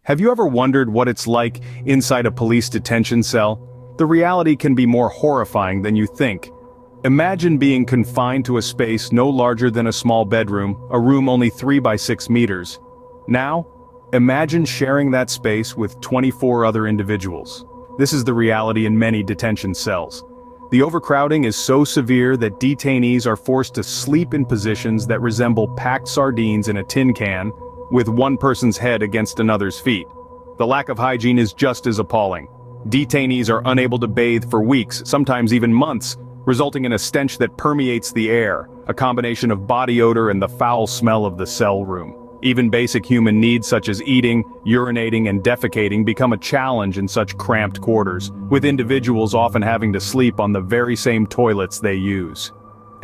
Have you ever wondered what it's like inside a police detention cell? The reality can be more horrifying than you think. Imagine being confined to a space no larger than a small bedroom, a room only 3 by 6 meters. Now, imagine sharing that space with 24 other individuals. This is the reality in many detention cells. The overcrowding is so severe that detainees are forced to sleep in positions that resemble packed sardines in a tin can, with one person's head against another's feet. The lack of hygiene is just as appalling. Detainees are unable to bathe for weeks, sometimes even months, resulting in a stench that permeates the air, a combination of body odor and the foul smell of the cell room. Even basic human needs such as eating, urinating, and defecating become a challenge in such cramped quarters, with individuals often having to sleep on the very same toilets they use.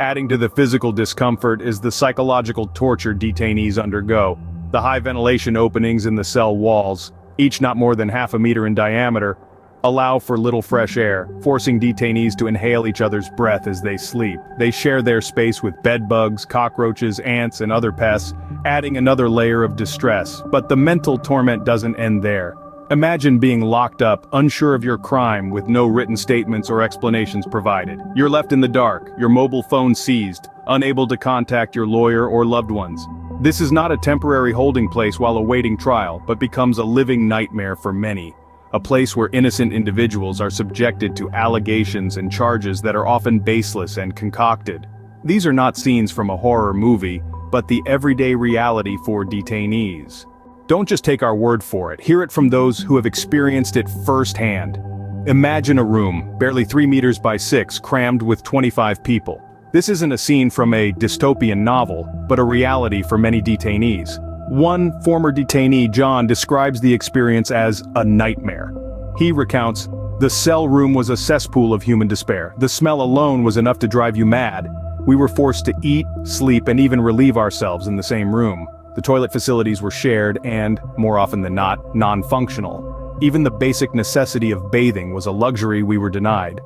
Adding to the physical discomfort is the psychological torture detainees undergo. The high ventilation openings in the cell walls, each not more than half a meter in diameter, allow for little fresh air, forcing detainees to inhale each other's breath as they sleep. They share their space with bedbugs, cockroaches, ants, and other pests, adding another layer of distress. But the mental torment doesn't end there. Imagine being locked up, unsure of your crime, with no written statements or explanations provided. You're left in the dark, your mobile phone seized, unable to contact your lawyer or loved ones. This is not a temporary holding place while awaiting trial, but becomes a living nightmare for many. A place where innocent individuals are subjected to allegations and charges that are often baseless and concocted. These are not scenes from a horror movie, but the everyday reality for detainees. Don't just take our word for it, hear it from those who have experienced it firsthand. Imagine a room, barely 3 meters by 6, crammed with 25 people. This isn't a scene from a dystopian novel, but a reality for many detainees. One former detainee, John, describes the experience as a nightmare. He recounts, "The cell room was a cesspool of human despair. The smell alone was enough to drive you mad. We were forced to eat, sleep, and even relieve ourselves in the same room. The toilet facilities were shared and, more often than not, non-functional. Even the basic necessity of bathing was a luxury we were denied."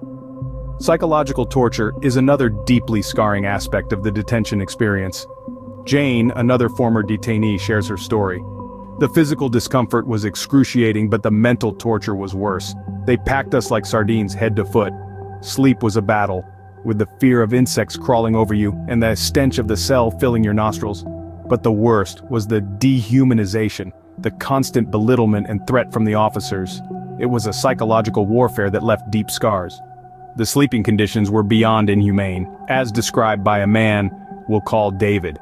Psychological torture is another deeply scarring aspect of the detention experience. Jane, another former detainee, shares her story. "The physical discomfort was excruciating, but the mental torture was worse. They packed us like sardines head to foot. Sleep was a battle, with the fear of insects crawling over you and the stench of the cell filling your nostrils. But the worst was the dehumanization, the constant belittlement and threat from the officers. It was a psychological warfare that left deep scars. The sleeping conditions were beyond inhumane, as described by a man we'll call David.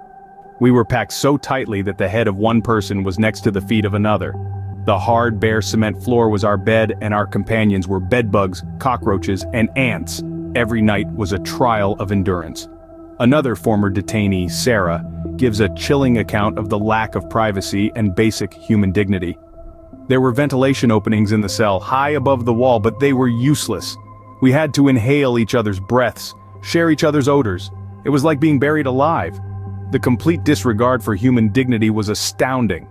We were packed so tightly that the head of one person was next to the feet of another. The hard, bare cement floor was our bed, and our companions were bedbugs, cockroaches, and ants. Every night was a trial of endurance." Another former detainee, Sarah, gives a chilling account of the lack of privacy and basic human dignity. "There were ventilation openings in the cell, high above the wall, but they were useless. We had to inhale each other's breaths, share each other's odors. It was like being buried alive. The complete disregard for human dignity was astounding."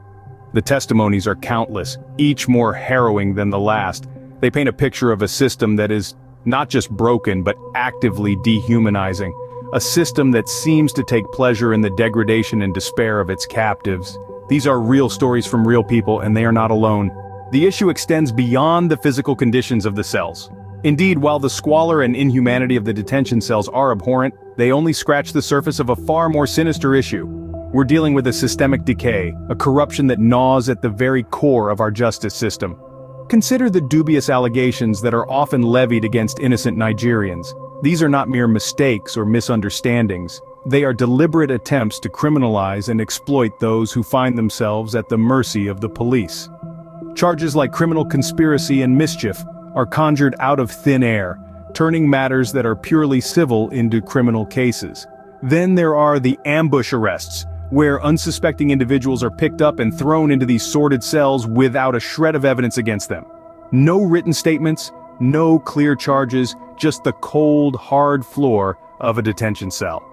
The testimonies are countless, each more harrowing than the last. They paint a picture of a system that is not just broken but actively dehumanizing. A system that seems to take pleasure in the degradation and despair of its captives. These are real stories from real people, and they are not alone. The issue extends beyond the physical conditions of the cells. Indeed, while the squalor and inhumanity of the detention cells are abhorrent, they only scratch the surface of a far more sinister issue. We're dealing with a systemic decay, a corruption that gnaws at the very core of our justice system. Consider the dubious allegations that are often levied against innocent Nigerians. These are not mere mistakes or misunderstandings. They are deliberate attempts to criminalize and exploit those who find themselves at the mercy of the police. Charges like criminal conspiracy and mischief are conjured out of thin air, turning matters that are purely civil into criminal cases. Then there are the ambush arrests, where unsuspecting individuals are picked up and thrown into these sordid cells without a shred of evidence against them. No written statements, no clear charges, just the cold, hard floor of a detention cell.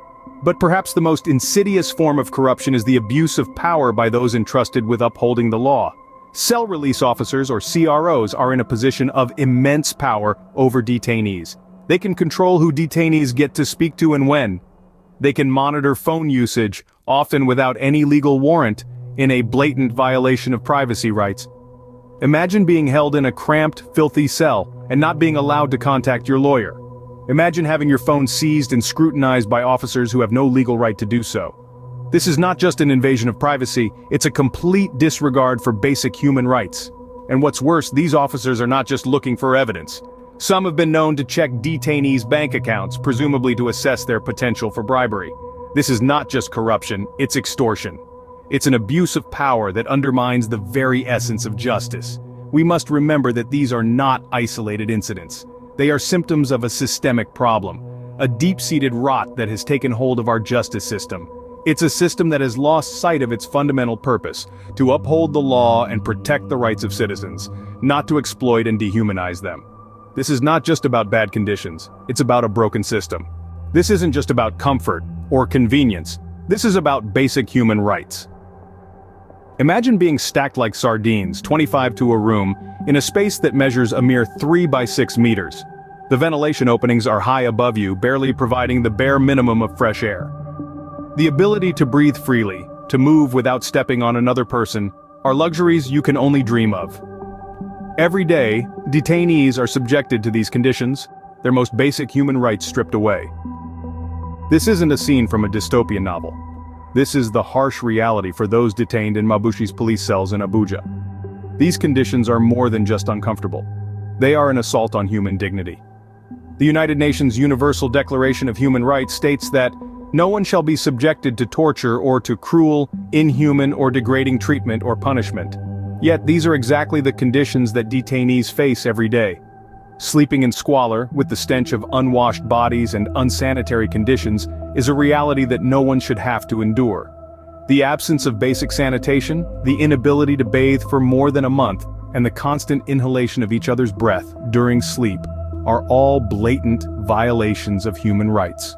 But perhaps the most insidious form of corruption is the abuse of power by those entrusted with upholding the law. Cell release officers, or CROs, are in a position of immense power over detainees. They can control who detainees get to speak to and when. They can monitor phone usage, often without any legal warrant, in a blatant violation of privacy rights. Imagine being held in a cramped, filthy cell and not being allowed to contact your lawyer. Imagine having your phone seized and scrutinized by officers who have no legal right to do so. This is not just an invasion of privacy, it's a complete disregard for basic human rights. And what's worse, these officers are not just looking for evidence. Some have been known to check detainees' bank accounts, presumably to assess their potential for bribery. This is not just corruption, it's extortion. It's an abuse of power that undermines the very essence of justice. We must remember that these are not isolated incidents. They are symptoms of a systemic problem, a deep-seated rot that has taken hold of our justice system. It's a system that has lost sight of its fundamental purpose, to uphold the law and protect the rights of citizens, not to exploit and dehumanize them. This is not just about bad conditions, it's about a broken system. This isn't just about comfort or convenience, this is about basic human rights. Imagine being stacked like sardines, 25 to a room, in a space that measures a mere 3 by 6 meters. The ventilation openings are high above you, barely providing the bare minimum of fresh air. The ability to breathe freely, to move without stepping on another person, are luxuries you can only dream of. Every day, detainees are subjected to these conditions, their most basic human rights stripped away. This isn't a scene from a dystopian novel. This is the harsh reality for those detained in Mabushi's police cells in Abuja. These conditions are more than just uncomfortable. They are an assault on human dignity. The United Nations Universal Declaration of Human Rights states that no one shall be subjected to torture or to cruel, inhuman, or degrading treatment or punishment. Yet these are exactly the conditions that detainees face every day. Sleeping in squalor, with the stench of unwashed bodies and unsanitary conditions, is a reality that no one should have to endure. The absence of basic sanitation, the inability to bathe for more than a month, and the constant inhalation of each other's breath during sleep are all blatant violations of human rights.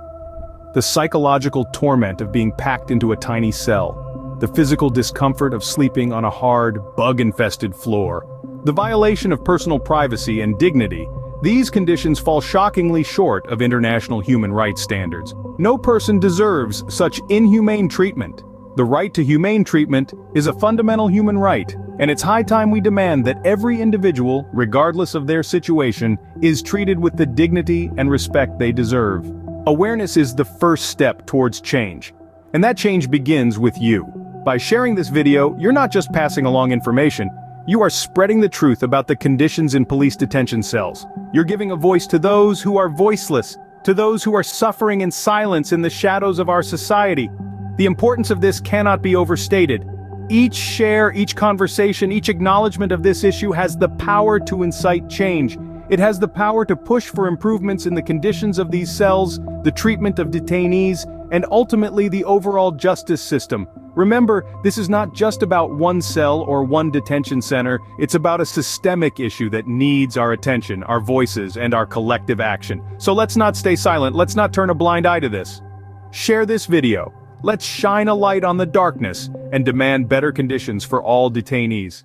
The psychological torment of being packed into a tiny cell, the physical discomfort of sleeping on a hard, bug-infested floor, the violation of personal privacy and dignity, these conditions fall shockingly short of international human rights standards. No person deserves such inhumane treatment. The right to humane treatment is a fundamental human right, and it's high time we demand that every individual, regardless of their situation, is treated with the dignity and respect they deserve. Awareness is the first step towards change, and that change begins with you. By sharing this video, you're not just passing along information, you are spreading the truth about the conditions in police detention cells. You're giving a voice to those who are voiceless, to those who are suffering in silence in the shadows of our society. The importance of this cannot be overstated. Each share, each conversation, each acknowledgement of this issue has the power to incite change. It has the power to push for improvements in the conditions of these cells, the treatment of detainees, and ultimately the overall justice system. Remember, this is not just about one cell or one detention center, it's about a systemic issue that needs our attention, our voices, and our collective action. So let's not stay silent, let's not turn a blind eye to this. Share this video. Let's shine a light on the darkness and demand better conditions for all detainees.